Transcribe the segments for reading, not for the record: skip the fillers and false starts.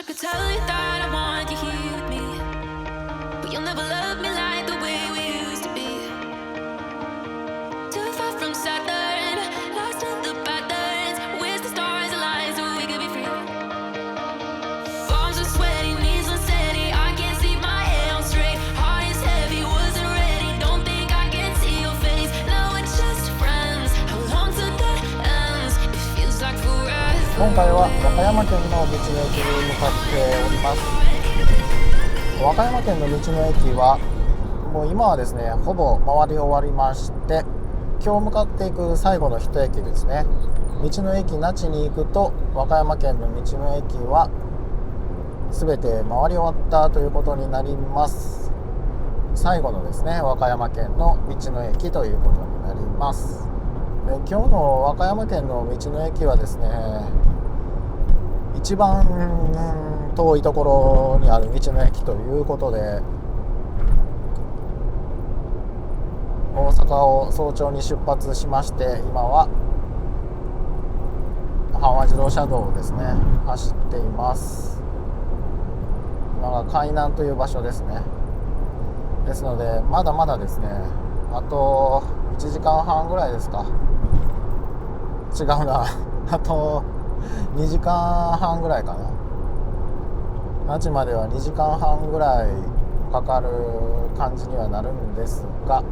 could tell you that I want you here with me, but you'll never love me like the way we used to be. Too far from Saturn, lost in the patterns. Where's the stars align so we could be free? Palms are sweaty, knees unsteady. I can't see my head on straight. Heart is heavy, wasn't ready. Don't think I can see your face. Now we're just friends. Hold on to the ends. It feels like forever. 今回は和歌山県の道の駅に向かっております。和歌山県の道の駅はもう今はですね、ほぼ回り終わりまして、今日向かっていく最後の一駅ですね。道の駅那智に行くと和歌山県の道の駅は全て回り終わったということになります。最後のですね、和歌山県の道の駅ということになります。で、今日の和歌山県の道の駅はですね、一番遠いところにある道の駅ということで、大阪を早朝に出発しまして、今は阪和自動車道をですね走っています。今が海南という場所ですね。ですのでまだまだですね、あと1時間半ぐらいですか、違うなあと2時間半ぐらいかな。那智までは2時間半ぐらいかかる感じにはなるんですが、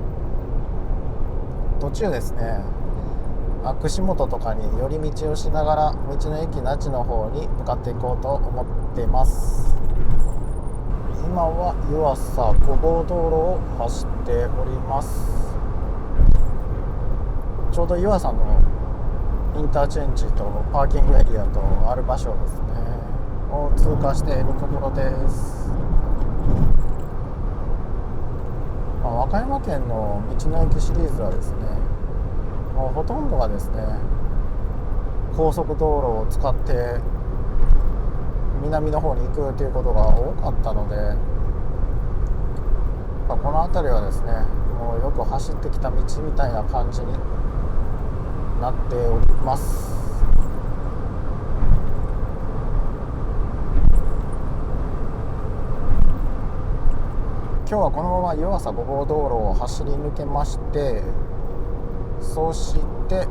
途中ですね、串本とかに寄り道をしながら道の駅那智の方に向かっていこうと思っています。今は湯浅小郷道路を走っております。ちょうど湯浅のインターチェンジとパーキングエリアとある場所ですねを通過しているところです。和歌山県の道の駅シリーズはですね、もうほとんどがですね高速道路を使って南の方に行くということが多かったので、この辺りはですね、もうよく走ってきた道みたいな感じになっております。今日はこのまま湯浅5号道路を走り抜けまして、そして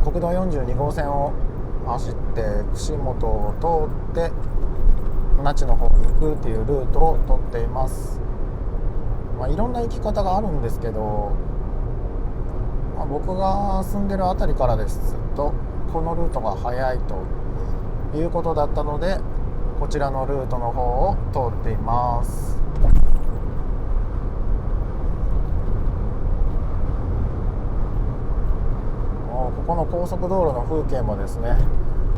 国道42号線を走って串本を通って那智の方に行くというルートを取っています。いろんな行き方があるんですけど、僕が住んでる辺りからですとこのルートが早いということだったので、こちらのルートの方を通っています。ここの高速道路の風景もですね、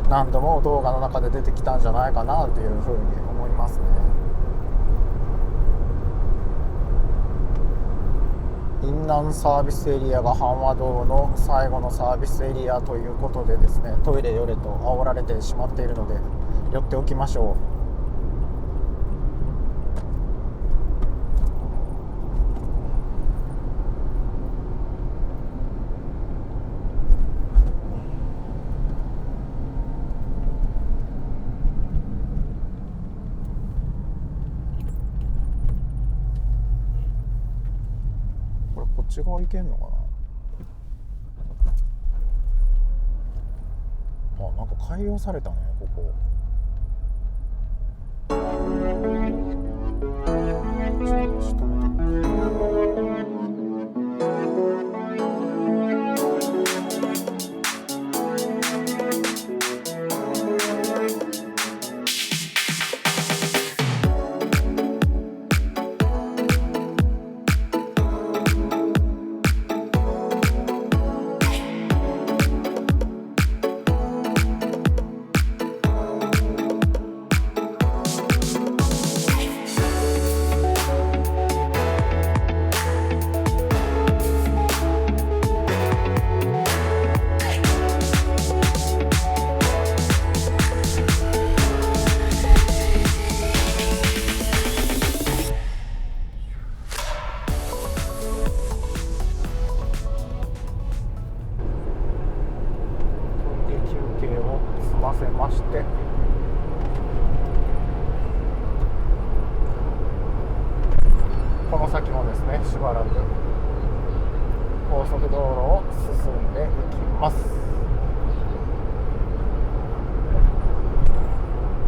何度も動画の中で出てきたんじゃないかなというふうに思いますね。雲南サービスエリアが阪和道の最後のサービスエリアということでですね、トイレ寄れと煽られてしまっているので寄っておきましょう。こっち側行けんのかな。なんか改良されたね、ここ。ちょっと止めてみる。ばらく高速道路を進んでいきます。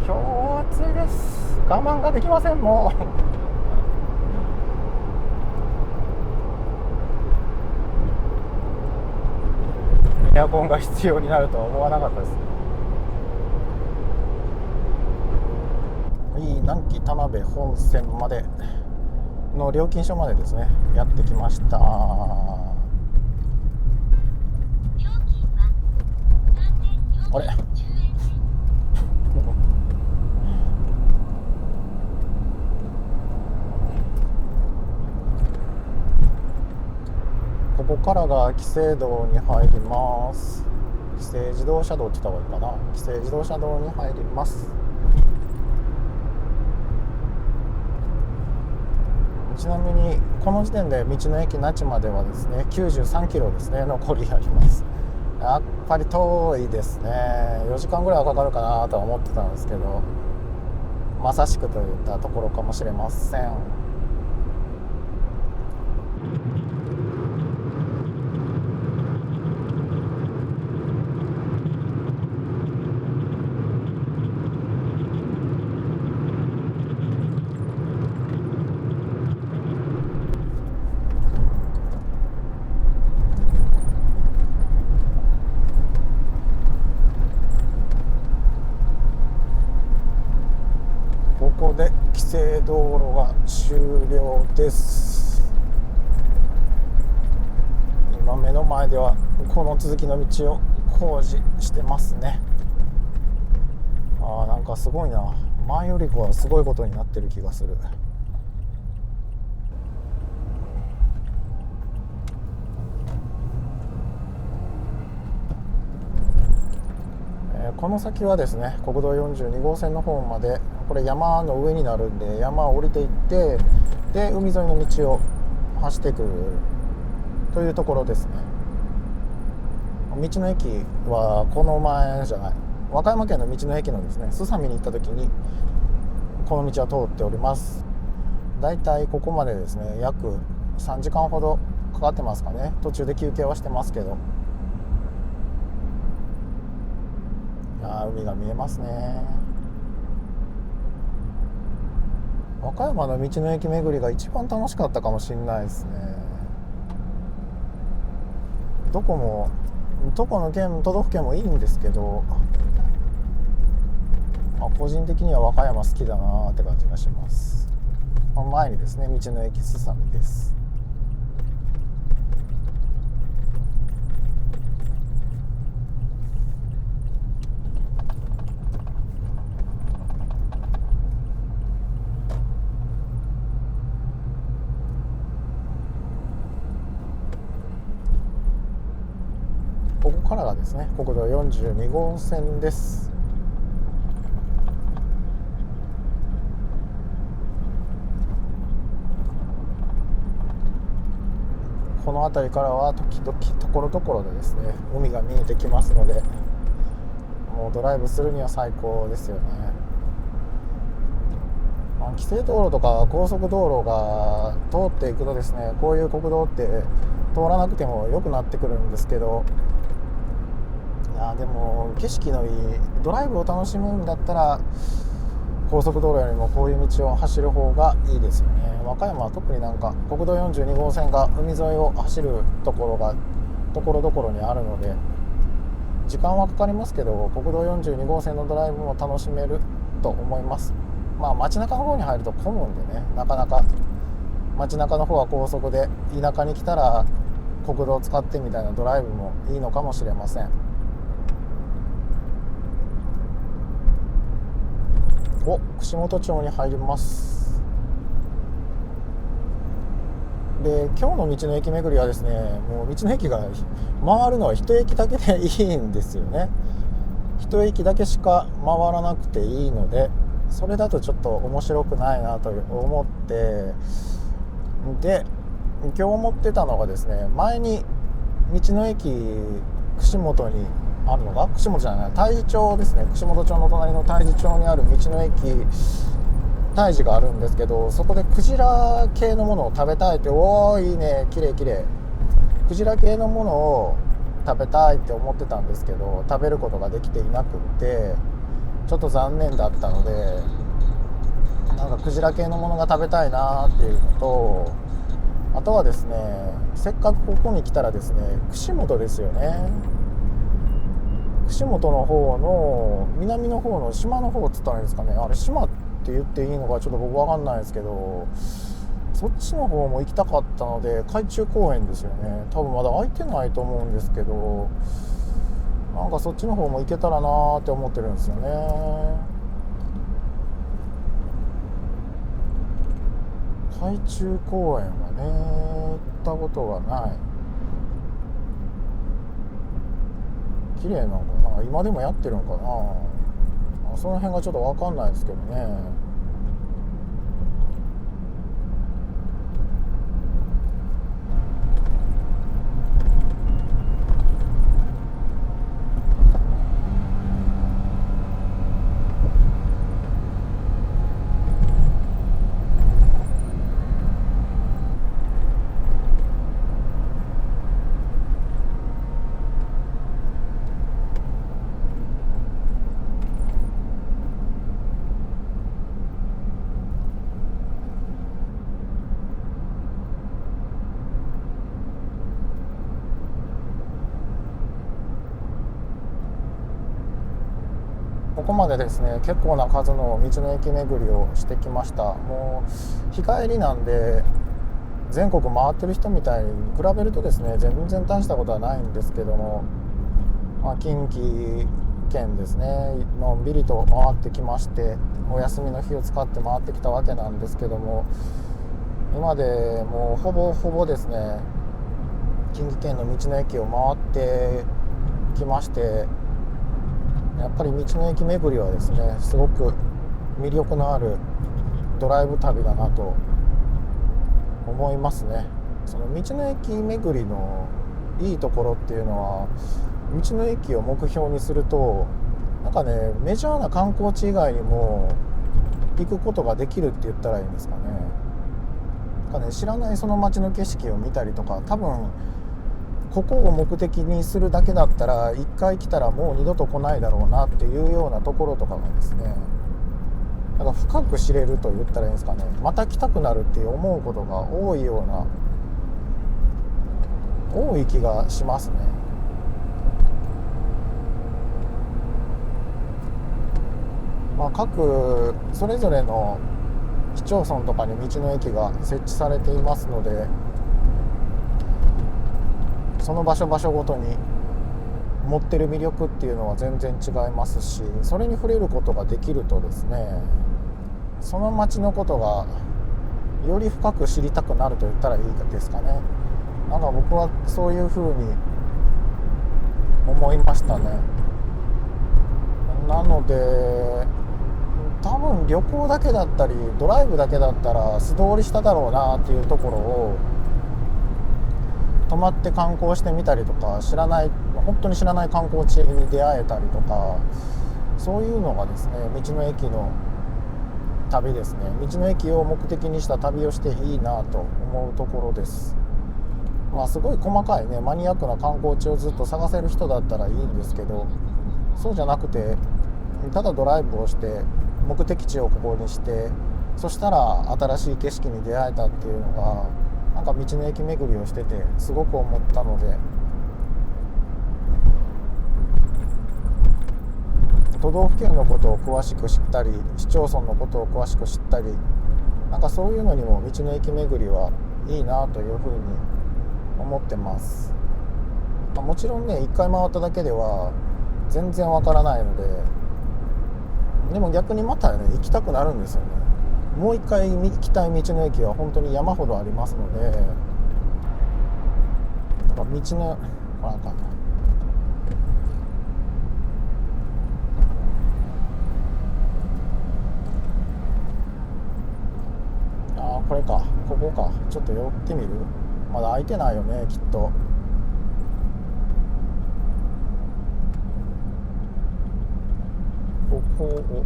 今日暑いです。我慢ができません。もうエアコンが必要になるとは思わなかったです。南紀田辺本線までの料金所までですね、やってきました。あれここからが紀勢道に入ります。紀勢自動車道って言った方がいいかな。紀勢自動車道に入ります。ちなみにこの時点で道の駅那智まではですね93キロですね、残りあります。やっぱり遠いですね。4時間ぐらいはかかるかなとは思ってたんですけど、まさしくといったところかもしれません。ここで規制道路が終了です。今目の前ではこの続きの道を工事してますね。なんかすごいな。前よりかはすごいことになってる気がする。この先はですね、国道42号線の方まで、これ山の上になるんで、山を降りていって、で海沿いの道を走っていくというところですね。道の駅はこの前じゃない、和歌山県の道の駅のですね、すさみに行った時にこの道は通っております。だいたいここまでですね、約3時間ほどかかってますかね。途中で休憩はしてますけど、海が見えますね。和歌山の道の駅巡りが一番楽しかったかもしれないですね。どこの都道府県もいいんですけど、個人的には和歌山好きだなって感じがします。前にですね、道の駅すさみです。ここからがですね、国道42号線です。この辺りからは時々ところどころでですね、海が見えてきますので、もうドライブするには最高ですよね。規制道路とか高速道路が通っていくとですね、こういう国道って通らなくても良くなってくるんですけど、でも景色のいいドライブを楽しむんだったら高速道路よりもこういう道を走る方がいいですよね。和歌山は特になんか国道42号線が海沿いを走るところがところどころにあるので、時間はかかりますけど国道42号線のドライブも楽しめると思います。街中の方に入ると混むんでね、なかなか街中の方は高速で、田舎に来たら国道を使ってみたいなドライブもいいのかもしれません。串本町に入ります。で、今日の道の駅巡りはですね、もう道の駅が回るのは一駅だけでいいんですよね。一駅だけしか回らなくていいので、それだとちょっと面白くないなと思って、で今日思ってたのがですね、前に道の駅串本にあるのが、串本じゃない、太地町ですね。串本町の隣の太地町にある道の駅胎児があるんですけど、そこでクジラ系のものを食べたいって、おーいいね、きれいきれい、クジラ系のものを食べたいって思ってたんですけど、食べることができていなくって、ちょっと残念だったので、なんかクジラ系のものが食べたいなっていうのと、あとはですね、せっかくここに来たらですね、串本ですよね。串本の方の南の方の島の方っつったらいいんですかね、あれ島って言っていいのかちょっと僕分かんないですけど、そっちの方も行きたかったので、海中公園ですよね。多分まだ空いてないと思うんですけど、なんかそっちの方も行けたらなーって思ってるんですよね。海中公園はね、行ったことがない。綺麗なのかな、今でもやってるのかな、その辺がちょっと分かんないですけどね。ここまでですね、結構な数の道の駅巡りをしてきました。もう日帰りなんで、全国回ってる人みたいに比べるとですね、全然大したことはないんですけども、近畿圏ですね、のんびりと回ってきまして、お休みの日を使って回ってきたわけなんですけども、今でもうほぼほぼですね、近畿圏の道の駅を回ってきまして、やっぱり道の駅巡りはですね、すごく魅力のあるドライブ旅だなと思いますね。その道の駅巡りのいいところっていうのは、道の駅を目標にすると、なんかね、メジャーな観光地以外にも行くことができるって言ったらいいんですかね。なんかね、知らないその街の景色を見たりとか、多分ここを目的にするだけだったら1回来たらもう二度と来ないだろうなっていうようなところとかがですね、なんか深く知れると言ったらいいんですかね、また来たくなるって思うことが多いような、多い気がしますね。各それぞれの市町村とかに道の駅が設置されていますので、その場所場所ごとに持ってる魅力っていうのは全然違いますし、それに触れることができるとですね、その街のことがより深く知りたくなると言ったらいいですかね。なんか僕はそういう風に思いましたね。なので多分旅行だけだったりドライブだけだったら素通りしただろうなっていうところを泊まって観光してみたりとか、本当に知らない観光地に出会えたりとか、そういうのがですね、道の駅の旅ですね。道の駅を目的にした旅をしていいなと思うところです。すごい細かいね、マニアックな観光地をずっと探せる人だったらいいんですけど、そうじゃなくて、ただドライブをして目的地をここにして、そしたら新しい景色に出会えたっていうのが、なんか道の駅巡りをしててすごく思ったので、都道府県のことを詳しく知ったり、市町村のことを詳しく知ったり、なんかそういうのにも道の駅巡りはいいなというふうに思ってます。もちろんね、一回回っただけでは全然わからないので、でも逆にまたね、行きたくなるんですよね。もう一回行きたい道の駅は本当に山ほどありますので、道のなんかこれか、ここか、ちょっと寄ってみる。まだ開いてないよね、きっと。ここを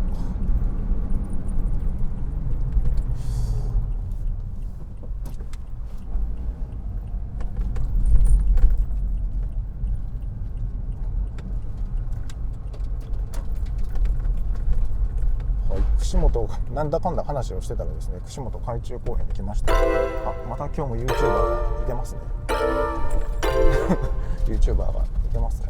串本がなんだかんだ話をしてたらですね、串本海中公園に来ました。また今日も YouTuber がいてますねYouTuber がいてますね。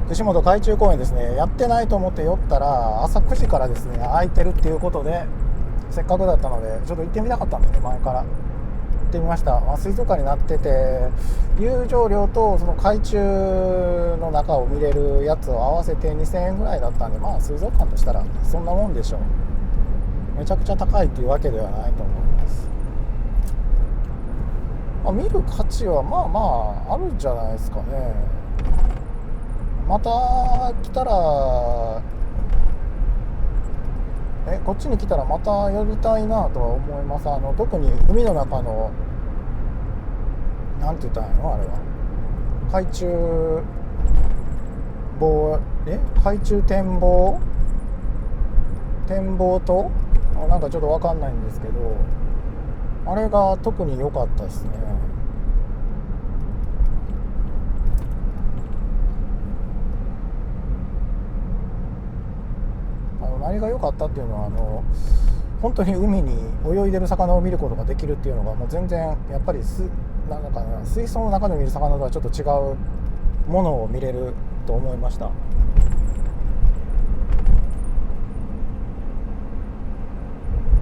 串本海中公園ですね、やってないと思って寄ったら朝9時からですね空いてるっていうことで、せっかくだったのでちょっと行ってみたかったんでね、前から行ってみました。水族館になってて、入場料とその海中の中を見れるやつを合わせて2000円ぐらいだったんで、まあ水族館としたらそんなもんでしょう。めちゃくちゃ高いっていうわけではないと思います。見る価値はまあまああるんじゃないですかね。また来たらこっちに来たらまた寄りたいなとは思います。特に海の中のなんて言ったらいいの、あれは海中展望塔なんかちょっと分かんないんですけど、あれが特に良かったですね。何が良かったっていうのは本当に海に泳いでる魚を見ることができるっていうのがもう全然やっぱりなんかな水槽の中で見る魚とはちょっと違うものを見れると思いました。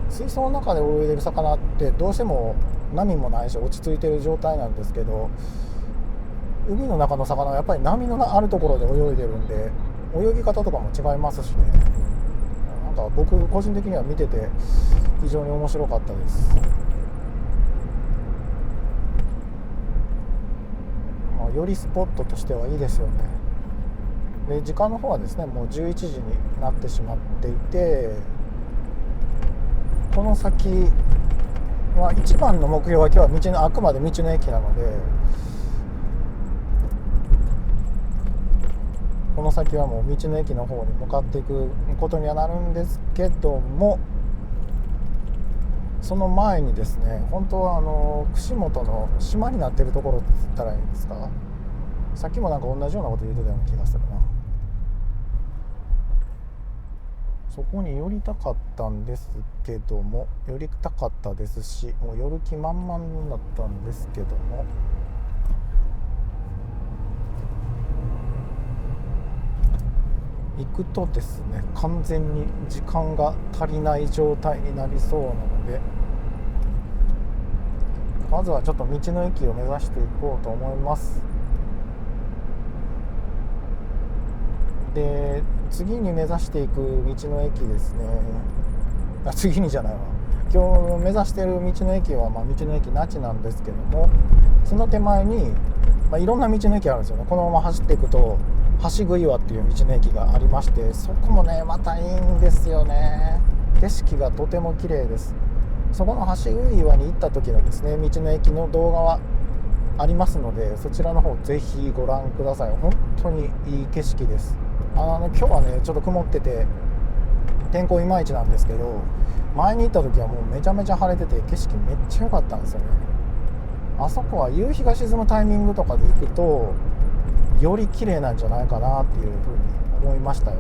水槽の中で泳いでる魚ってどうしても波もないし落ち着いてる状態なんですけど、海の中の魚はやっぱり波のあるところで泳いでるんで泳ぎ方とかも違いますしね。なんか僕個人的には見てて非常に面白かったです。よりスポットとしてはいいですよね。で時間の方はですねもう11時になってしまっていて、この先は一番の目標は今日はあくまで道の駅なので、この先はもう道の駅の方に向かっていくことにはなるんですけども、その前にですね、本当は串本の島になってるところって言ったらいいんですか、さっきもなんか同じようなこと言ってたような気がするな。そこに寄りたかったんですけども、寄りたかったですし、もう寄る気満々だったんですけども、行くとですね完全に時間が足りない状態になりそうなので、まずはちょっと道の駅を目指していこうと思います。で次に目指していく道の駅ですね、次にじゃないわ、今日目指している道の駅は、道の駅那智なんですけども、その手前に、いろんな道の駅あるんですよね。このまま走っていくと橋杭岩っていう道の駅がありまして、そこもねまたいいんですよね。景色がとても綺麗です。そこの橋杭岩に行った時のですね道の駅の動画はありますので、そちらの方ぜひご覧ください。本当にいい景色です。今日はねちょっと曇ってて天候いまいちなんですけど、前に行った時はもうめちゃめちゃ晴れてて景色めっちゃ良かったんですよね。あそこは夕日が沈むタイミングとかで行くとより綺麗なんじゃないかなっていうふうに思いましたよ。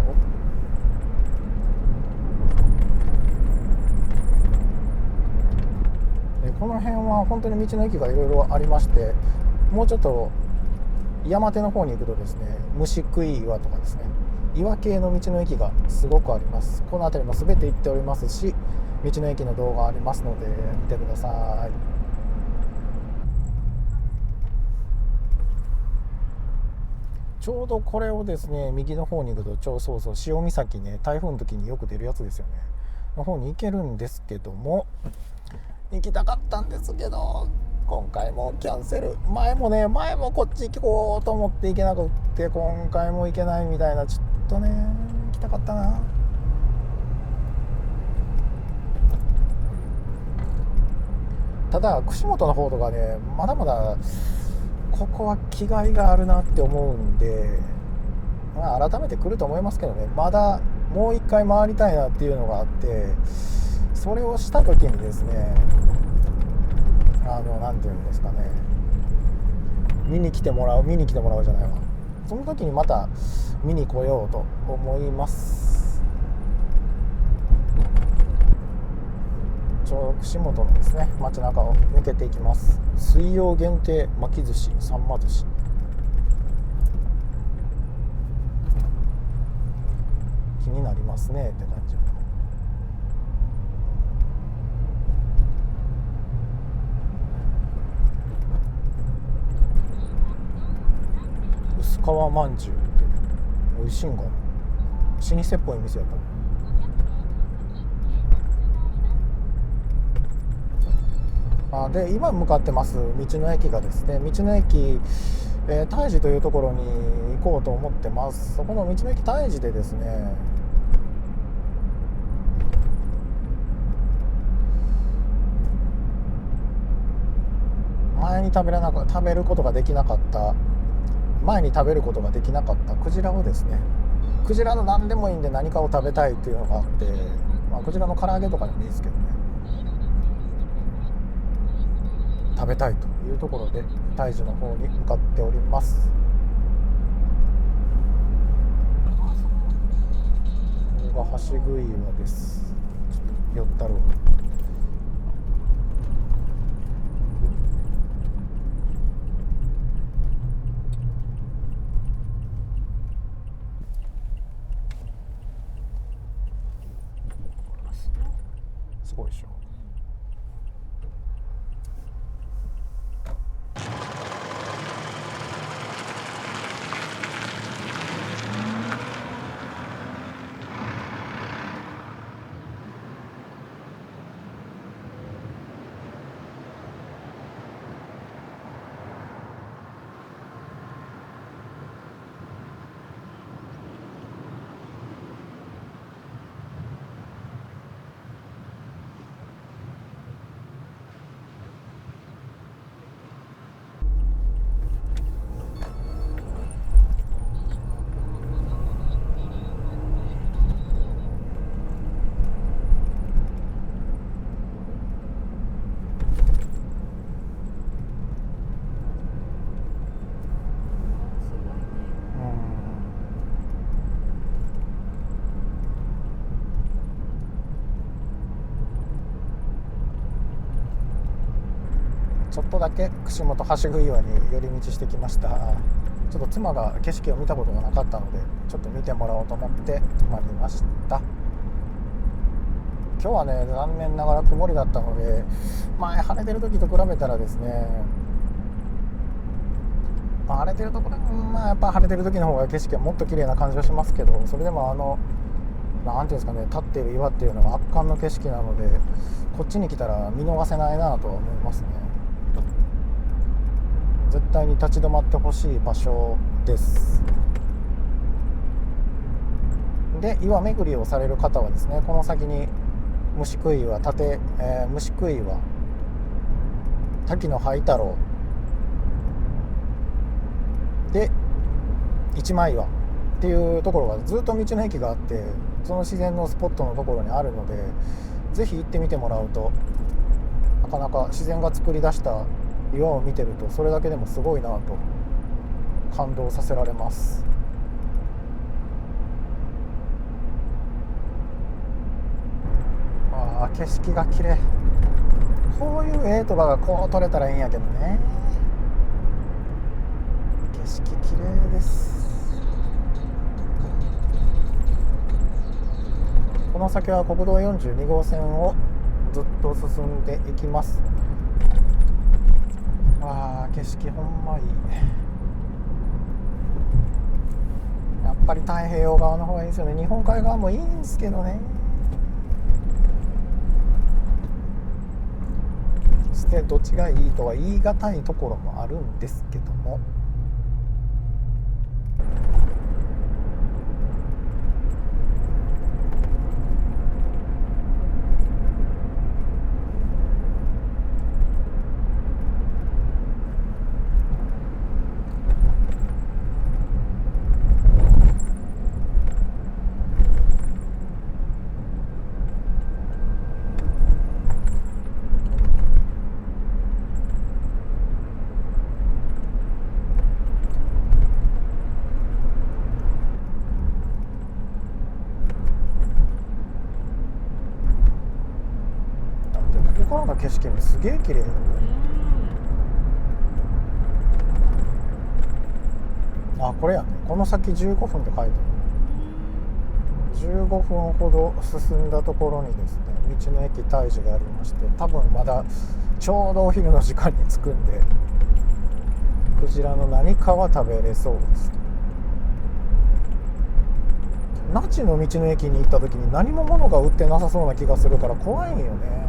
でこの辺は本当に道の駅がいろいろありまして、もうちょっと山手の方に行くとですね虫食い岩とかですね岩系の道の駅がすごくあります。この辺りも全て行っておりますし、道の駅の動画ありますので見てください。ちょうどこれをですね右の方に行くとそう潮岬ね、台風の時によく出るやつですよねの方に行けるんですけども、行きたかったんですけど今回もキャンセル。前もこっち行こうと思って行けなくって、今回も行けないみたいな。ちょっとね行きたかったな。ただ串本の方とかねまだまだここは気概があるなって思うんで、改めて来ると思いますけどね、まだもう一回回りたいなっていうのがあって、それをした時にですねなんていうんですかね、見に来てもらうじゃないわ、その時にまた見に来ようと思います。串本のですね街中を抜けていきます。水曜限定巻き寿司さんま寿司、気になりますねって感じ。薄皮まんじゅうって美味しいんかな、老舗っぽい店やった。で今向かってます道の駅がですね、道の駅大治というところに行こうと思ってます。そこの道の駅大治でですね前に食べることができなかったクジラをですね、クジラの何でもいいんで何かを食べたいっていうのがあって、クジラの唐揚げとかでもいいですけどね、食べたいというところで大樹の方に向かっております。ここが橋杭岩です。ちょっと寄ったろう。すごいでしょ。ちょっとだけ串本橋杭岩に寄り道してきました。ちょっと妻が景色を見たことがなかったのでちょっと見てもらおうと思って泊まりました。今日はね、残念ながら曇りだったので、前晴れてる時と比べたらですね、晴れてるところ、やっぱ晴れてる時の方が景色はもっと綺麗な感じはしますけど、それでもなんていうんですかね、立っている岩っていうのが圧巻の景色なので、こっちに来たら見逃せないなとは思いますね。絶対に立ち止まってほしい場所です。で、岩巡りをされる方はですね、この先に虫食い岩、虫食い岩、滝の灰太郎で一枚岩っていうところがずっと道の駅があって、その自然のスポットのところにあるので、ぜひ行ってみてもらうと、なかなか自然が作り出した岩を見てるとそれだけでもすごいなと感動させられます。景色が綺麗。こういう絵とかがこう撮れたらいいんやけどね。景色綺麗です。この先は国道42号線をずっと進んでいきます。景色ほんまいい。やっぱり太平洋側の方がいいですよね。日本海側もいいんですけどね。そしてどっちがいいとは言い難いところもあるんですけども、ここからの景色もすげえ綺麗よ。これやね、この先15分って書いてある。15分ほど進んだところにですね、道の駅大樹がありまして、多分まだちょうどお昼の時間に着くんで、クジラの何かは食べれそうです。那智の道の駅に行った時に何も物が売ってなさそうな気がするから怖いんよね。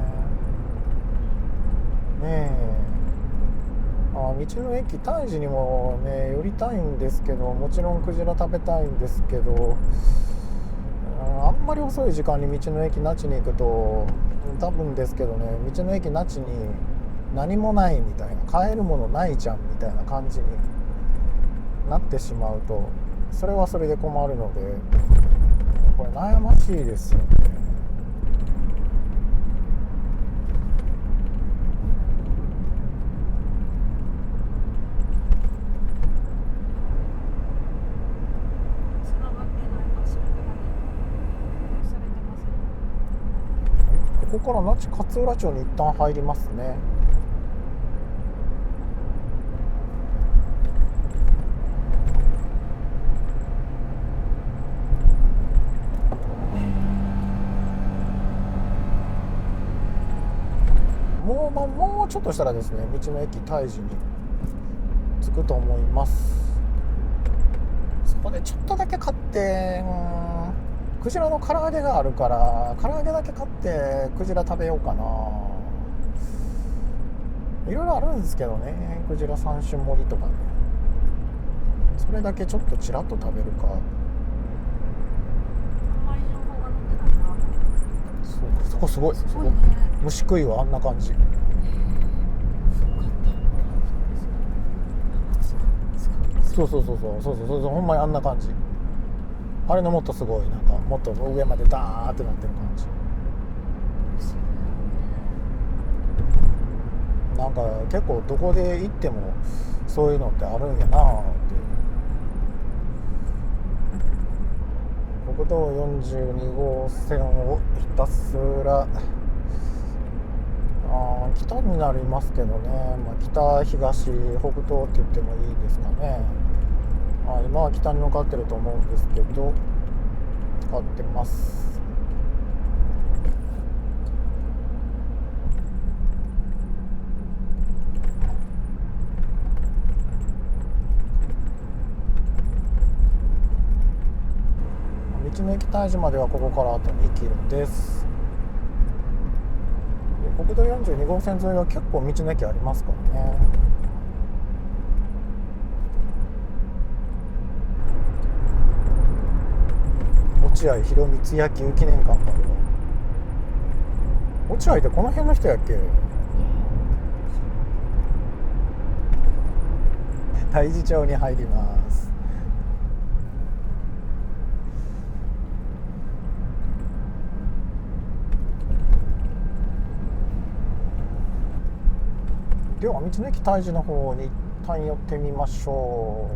道の駅大樹にもね寄りたいんですけど、もちろんクジラ食べたいんですけど、あんまり遅い時間に道の駅那智に行くと、多分ですけどね、道の駅那智に何もないみたいな、買えるものないじゃんみたいな感じになってしまうと、それはそれで困るので、これ悩ましいですよね。から那智勝浦町に一旦入りますね。もうちょっとしたらですね、道の駅大樹に着くと思います。そこでちょっとだけ買って、クジラの唐揚げがあるから唐揚げだけ買ってクジラ食べようかな。いろいろあるんですけどね、クジラ3種盛りとかね。それだけちょっとちらっと食べるか。そこすごい、そこ虫食いはあんな感じ。そうほんまにあんな感じ。あれのもっとすごい、なんかもっと上までダーってなってる感じ。なんか結構どこで行ってもそういうのってあるんやなーって。国道42号線をひたすら北になりますけどね、北東北東って言ってもいいですかね。今は北に向かってると思うんですけど、変わってます。道の駅大樹まではここからあと2キロです。国道42号線沿いは結構道の駅ありますからね。落合博満野球記念館だけど、落合ってこの辺の人やっけ。太地町に入ります。では道の駅大樹の方に一旦寄ってみましょう。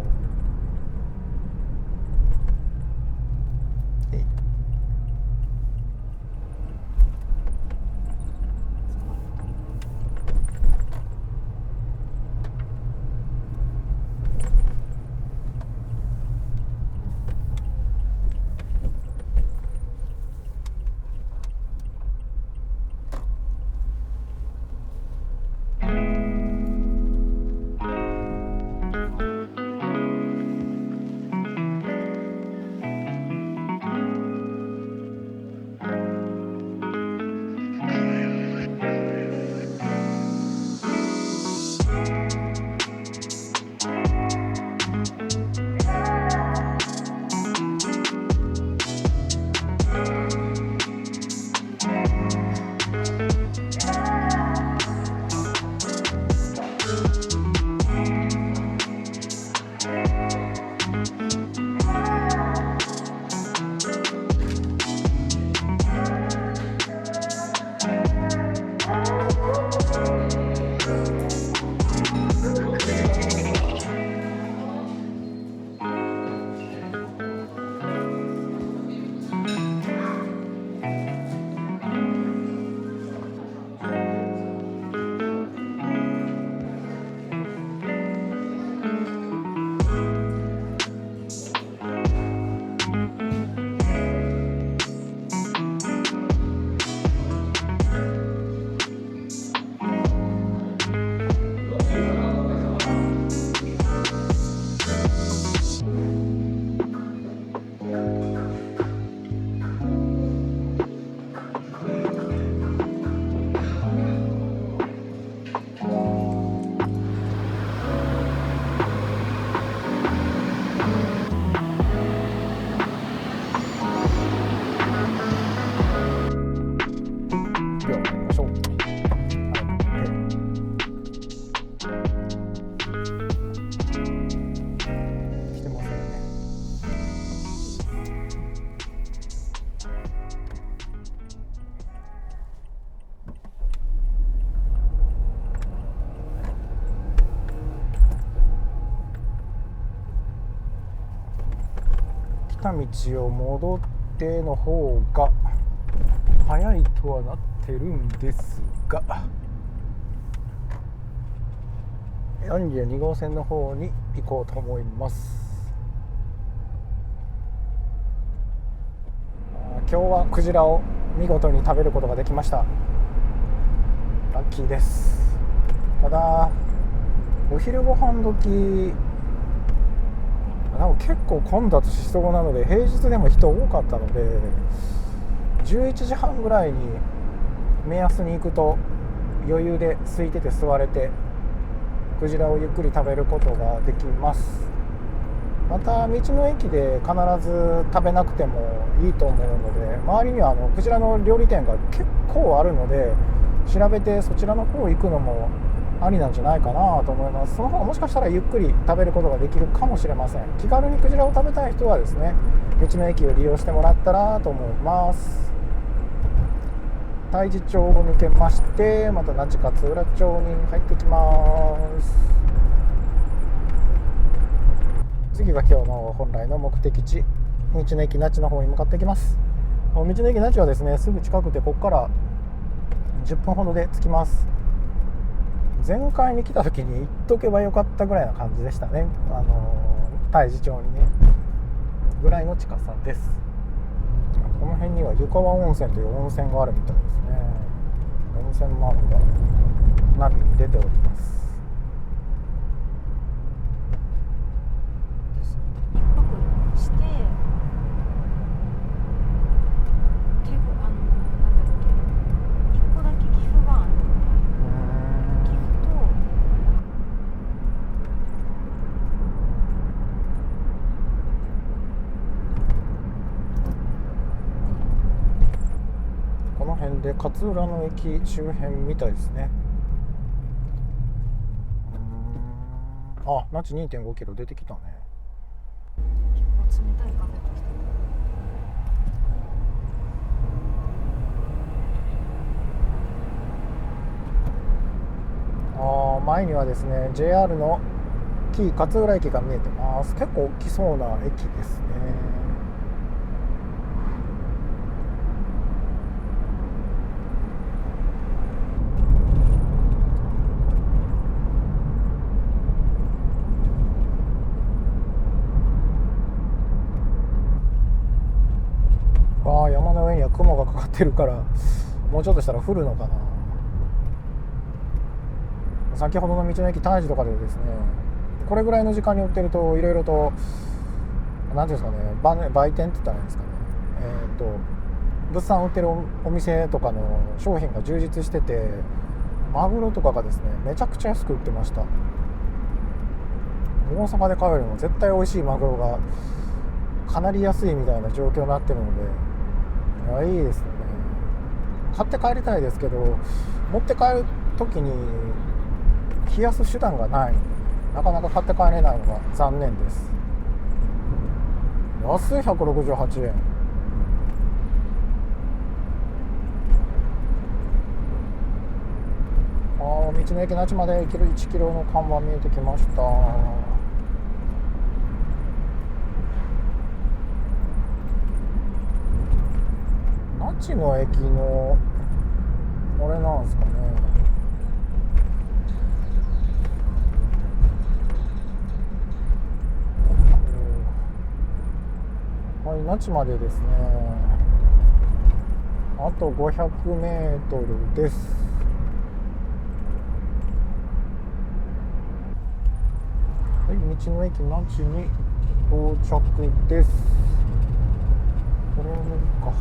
来た道を戻っての方が早いとはなっててるんですが、42号線の方に行こうと思います。今日はクジラを見事に食べることができました。ラッキーです。ただお昼ご飯時結構混雑しそうなので、平日でも人多かったので11時半ぐらいに目安に行くと余裕で空いてて座れてクジラをゆっくり食べることができます。また道の駅で必ず食べなくてもいいと思うので、周りにはクジラの料理店が結構あるので、調べてそちらの方行くのもありなんじゃないかなと思います。その方がもしかしたらゆっくり食べることができるかもしれません。気軽にクジラを食べたい人はですね、道の駅を利用してもらったらと思います。太地町を抜けまして、また那智勝浦町に入ってきます。次が今日の本来の目的地、道の駅那智の方に向かっていきます。道の駅那智はですね、すぐ近くてここから10分ほどで着きます。前回に来た時に行っとけばよかったぐらいな感じでしたね。太地町にねぐらいの近さです。この辺には湯川温泉という温泉があるみたいですね。温泉マークがナビに出ております。一泊してなんだっけ、一個だけ岐阜があるので、岐阜とこの辺で勝浦の駅周辺みたいですね。那智 2.5 キロ出てきたね。結構冷たい風が来てる。前にはですね JR の紀伊勝浦駅が見えてます。結構大きそうな駅ですね。山の上には雲がかかってるからもうちょっとしたら降るのかな。先ほどの道の駅太地とかでですね、これぐらいの時間に売ってるといろいろと何ていうんですかね、売店って言ったらいいんですかね、物産売ってるお店とかの商品が充実してて、マグロとかがですねめちゃくちゃ安く売ってました。大阪で買うよりも絶対美味しいマグロがかなり安いみたいな状況になってるので、いいですよね。買って帰りたいですけど、持って帰る時に冷やす手段がない、なかなか買って帰れないのが残念です。安い168円。道の駅那智まで1キロの看板見えてきました。那智の駅のあれなんですかね、那智までですね、あと500メートルです。はい、道の駅那智に到着です。これを乗るか。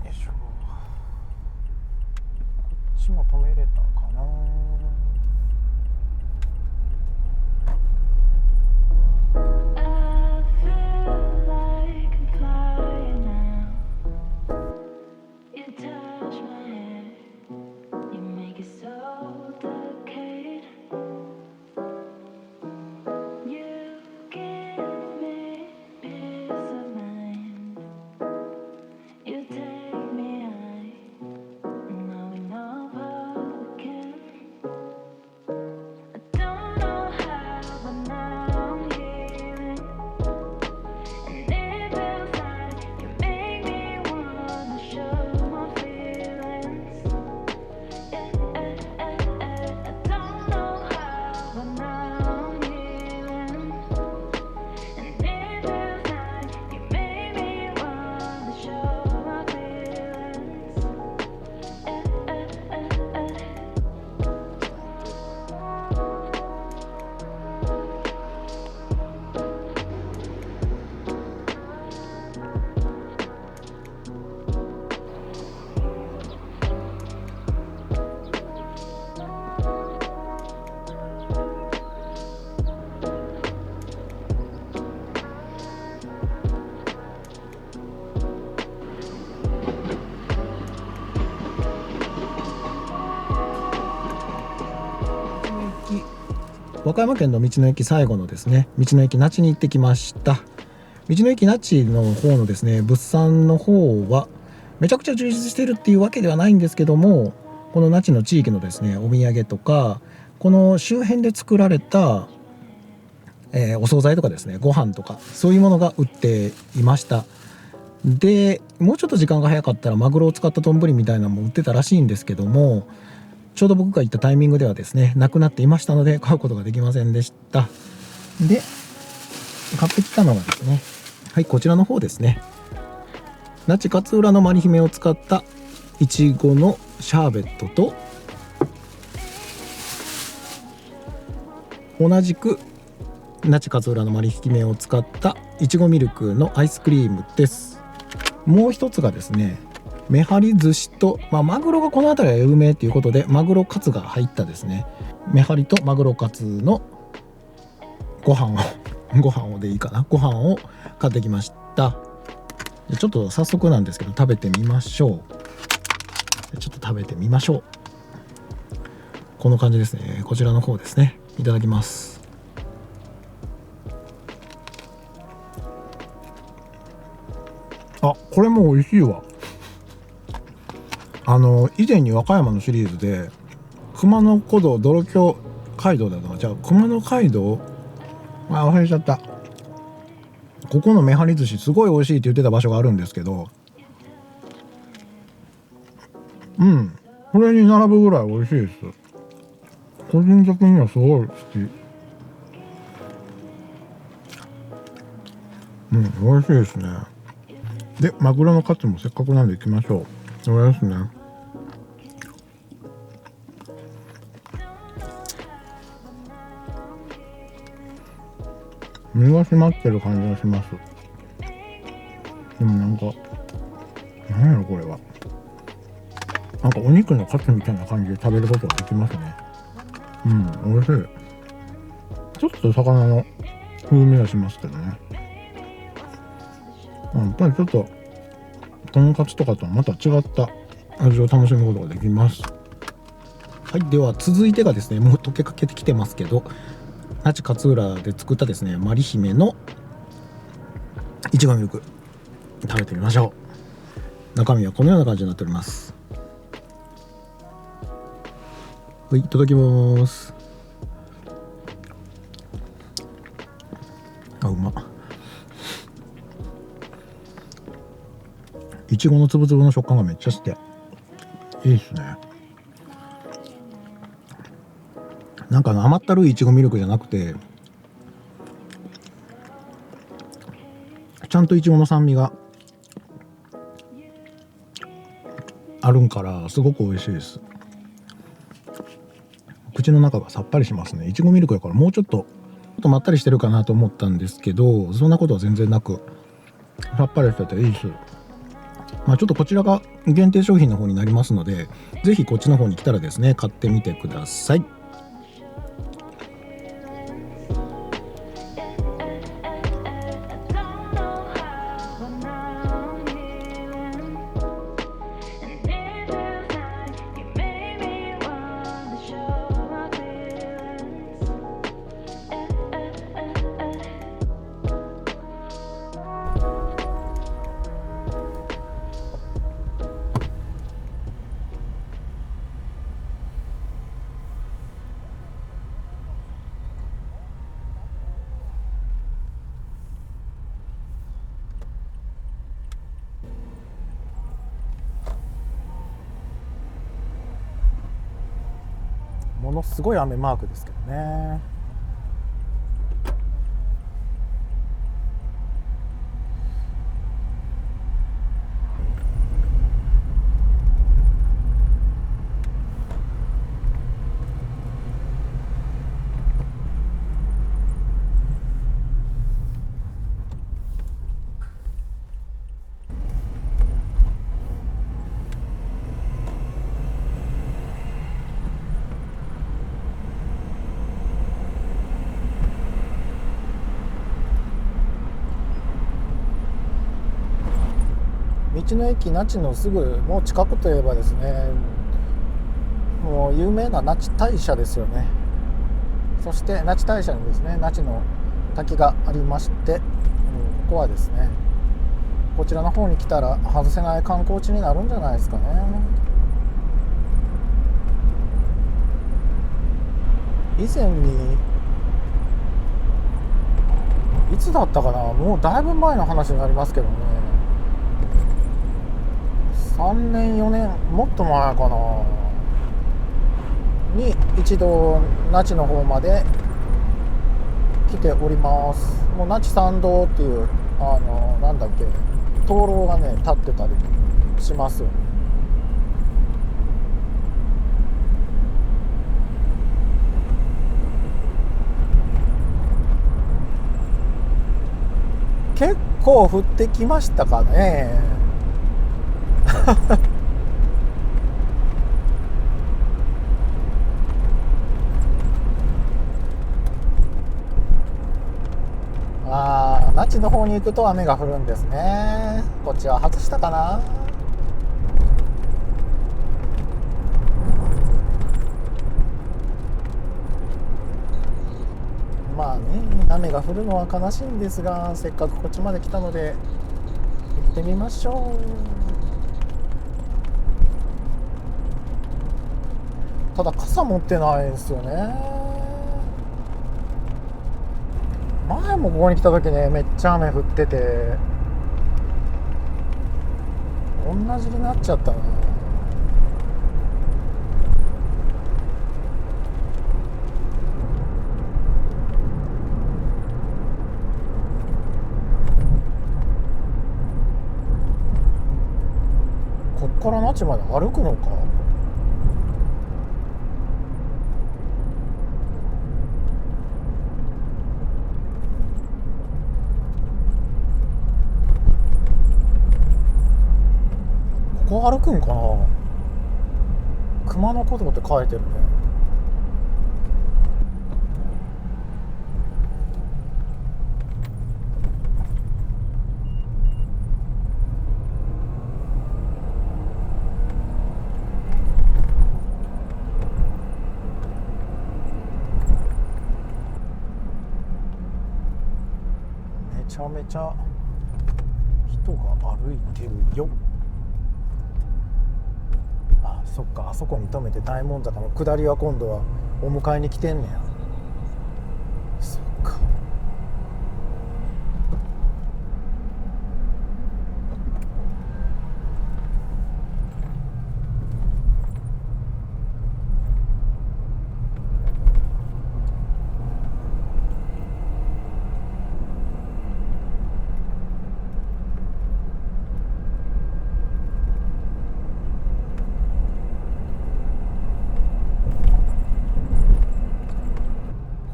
よいしょ。こっちも止めれたかな。和歌山県の道の駅最後のですね、道の駅那智に行ってきました。道の駅那智の方のですね、物産の方はめちゃくちゃ充実しているっていうわけではないんですけども、この那智の地域のですね、お土産とか、この周辺で作られた、お惣菜とかですね、ご飯とかそういうものが売っていました。でもうちょっと時間が早かったらマグロを使った丼みたいなのも売ってたらしいんですけども、ちょうど僕が行ったタイミングではですね、なくなっていましたので買うことができませんでした。で買ってきたのがですね、はい、こちらの方ですね。那智勝浦のまり姫を使ったいちごのシャーベットと、同じく那智勝浦のまり姫を使ったいちごミルクのアイスクリームです。もう一つがですね、めはり寿司と、マグロがこの辺りは有名ということでマグロカツが入ったですね、めはりとマグロカツのご飯を買ってきました。ちょっと早速なんですけど食べてみましょう。この感じですね。こちらの方ですね。いただきます。あ、これも美味しいわ。以前に和歌山のシリーズで熊野古道泥京街道だったかな、じゃあ熊野街道、忘れちゃった。ここのめはり寿司すごい美味しいって言ってた場所があるんですけど、これに並ぶぐらい美味しいです。個人的にはすごい好き。美味しいですね。でマグロのカツもせっかくなんで行きましょう。これですね。身が締まってる感じがします。でもなんやろこれは。なんかお肉のカツみたいな感じで食べることができますね。美味しい。ちょっと魚の風味がしますけどね。やっぱりちょっととんかつとかとはまた違った味を楽しむことができます。はい、では続いてがですね、もう溶けかけてきてますけど、那智勝浦で作ったですね、まり姫のいちごミルク食べてみましょう。中身はこのような感じになっております。はい、いただきます。うまっ。いちごのつぶつぶの食感がめっちゃしていいですね。なんか甘ったるいいちごミルクじゃなくて、ちゃんといちごの酸味があるんからすごく美味しいです。口の中がさっぱりしますね。いちごミルクだからもうちょっとまったりしてるかなと思ったんですけど、そんなことは全然なくさっぱりしてていいです。ちょっとこちらが限定商品の方になりますので、ぜひこっちの方に来たらですね、買ってみてください。ものすごい雨マークですけどね。道の駅那智のすぐもう近くといえばですね、もう有名な那智大社ですよね。そして那智大社にですね那智の滝がありまして、ここはですねこちらの方に来たら外せない観光地になるんじゃないですかね。以前にいつだったかな、もうだいぶ前の話になりますけどね、3年4年もっと前かなに一度那智の方まで来ております。もう那智参道っていうなんだっけ灯籠がね立ってたりしますよね。結構降ってきましたかね那智の方に行くと雨が降るんですね。こっちは外したかな。まあね、雨が降るのは悲しいんですが、せっかくこっちまで来たので行ってみましょう。ただ傘持ってないんですよね。前もここに来た時ねめっちゃ雨降ってて同じになっちゃったな。こっから那智まで歩くのか。ここ歩くんかな。熊野古道って書いてるね。めちゃめちゃ人が歩いてるよ。そっか、あそこに止めて大門坂の下りは今度はお迎えに来てんねや。そっか。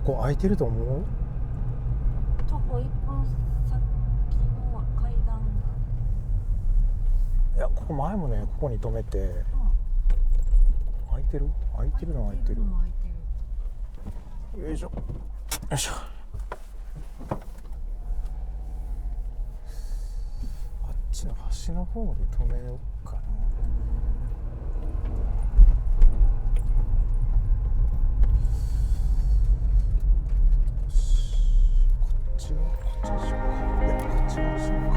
ここ空いてると思う？徒歩1分先の階段いや、ここ前もねここに止めて、が、空いてる？空いてるのは空いてる。空いてる。よいしょよいしょ。あっちの端の方に止めようかな。こっちにしようか。いや、こっちにしようか。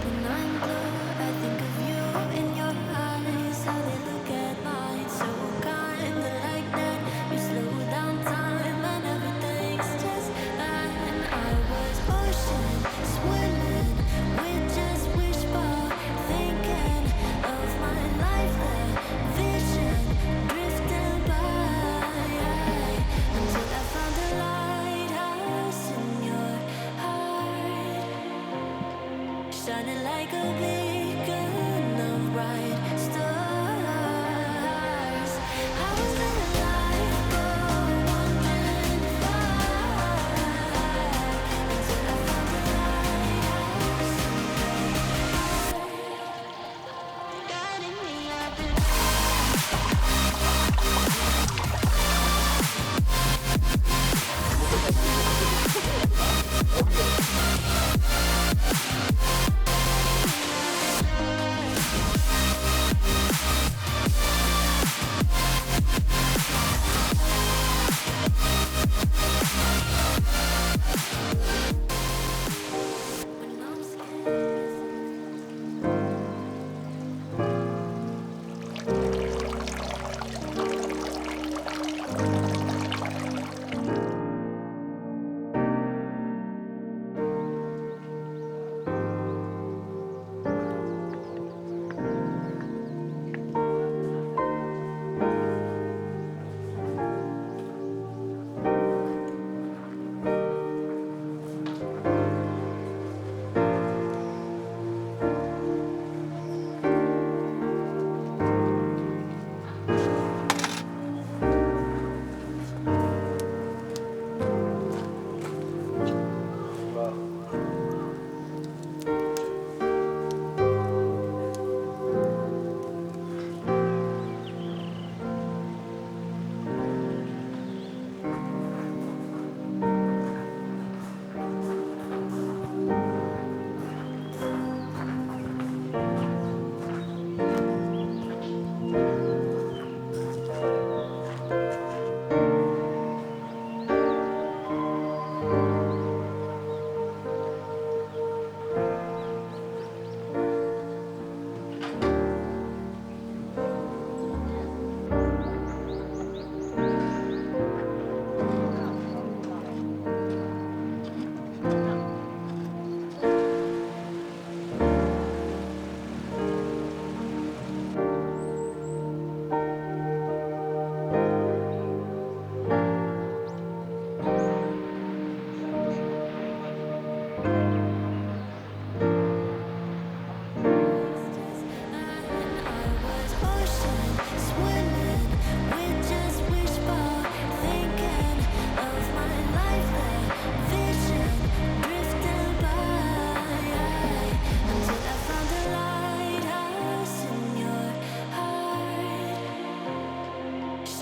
When I'm blue, I think of you in your eyes. How they look at mine, so kinda like that. You slow down time and everything's just fine. I was ocean swimming with just wishbone thinking of my life, the vision drifting by until I found a lighthouse in your heart. Shining like a beacon of bright stars. I was living life, wondering far until I found a lighthouse guiding me like the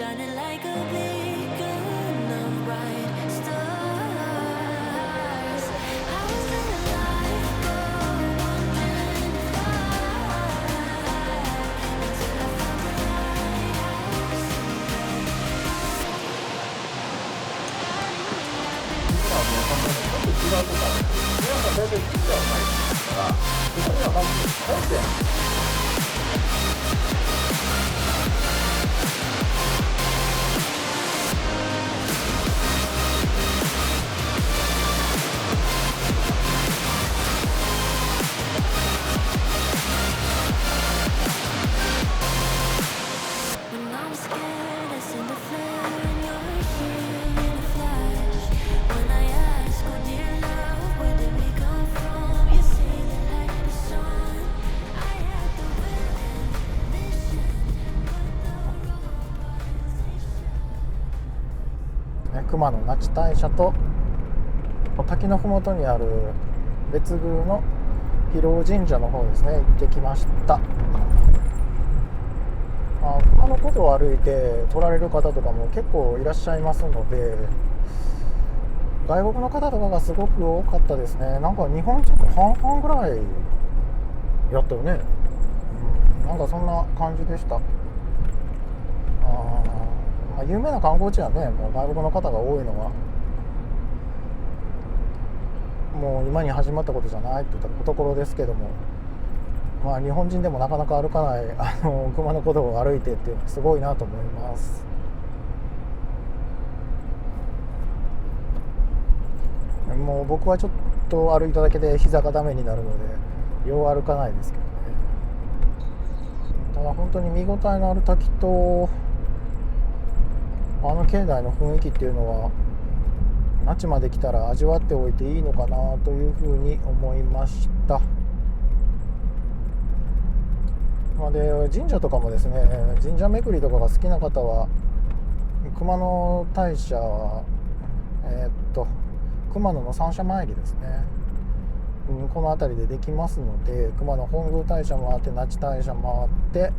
shining like a beacon of bright stars. I was living life, wondering if until I found the when I was scared, I seen the flare in your shield in a flash. When I asked, oh dear love, where did we come from? You say that like the sun. I had the will and vision, but the road wasね、熊野那智大社と滝のふもとにある別宮の広尾神社の方ですね、行ってきました。熊野古道を歩いて撮られる方とかも結構いらっしゃいますので、外国の方とかがすごく多かったですね。なんか日本人と半々ぐらいやったよね、なんかそんな感じでした。有名な観光地はね、もう外国の方が多いのはもう今に始まったことじゃないといったところですけども、日本人でもなかなか歩かない熊野古道を歩いてっていうのはすごいなと思います。もう僕はちょっと歩いただけで膝がダメになるのでよう歩かないですけどね。ただ本当に見応えのある滝と境内の雰囲気っていうのは那智まで来たら味わっておいていいのかなというふうに思いました。で神社とかもですね、神社巡りとかが好きな方は熊野大社は熊野の三社参りですね、この辺りでできますので、熊野本宮大社もあって那智大社もあって、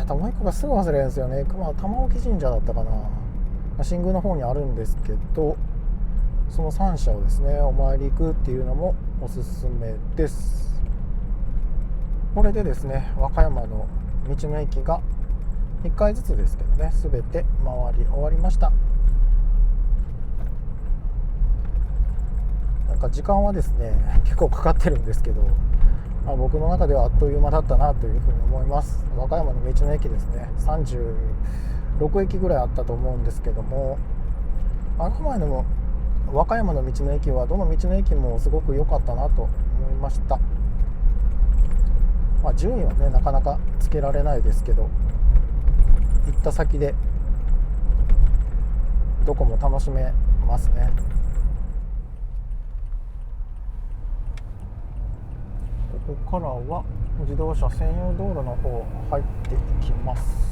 もう一個がすぐ忘れるんですよね。熊野玉置神社だったかな、新宮の方にあるんですけど、その3社をですねお参り行くっていうのもおすすめです。これでですね和歌山の道の駅が1回ずつですけどね全て回り終わりました。なんか時間はですね結構かかってるんですけど、僕の中ではあっという間だったなというふうに思います。和歌山の道の駅ですね、36駅ぐらいあったと思うんですけども、和歌山の道の駅はどの道の駅もすごく良かったなと思いました。順位はねなかなかつけられないですけど、行った先でどこも楽しめますね。ここからは自動車専用道路の方入っていきます。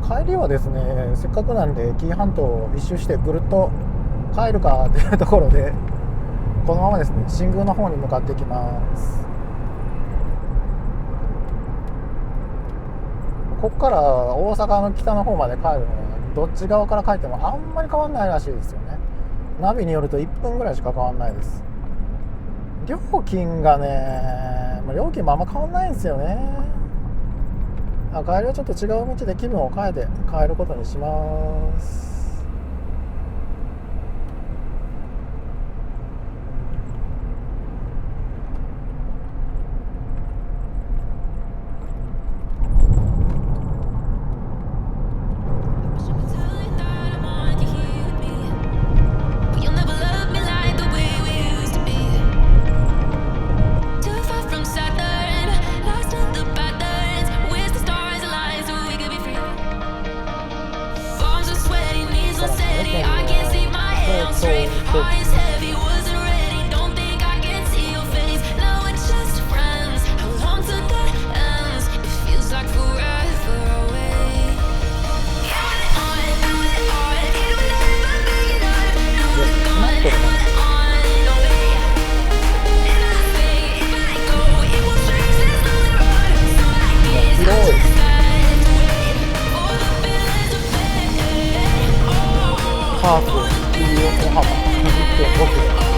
帰りはですね、せっかくなんで紀伊半島を一周してぐるっと帰るかというところで、このままですね新宮の方に向かっていきます。ここから大阪の北の方まで帰るのはどっち側から帰ってもあんまり変わんないらしいですよね。ナビによると1分ぐらいしか変わんないです。料金がね、料金もあんま変わんないんですよね。帰りはちょっと違う道で気分を変えて帰ることにします。カープ T 横浜1.5キロ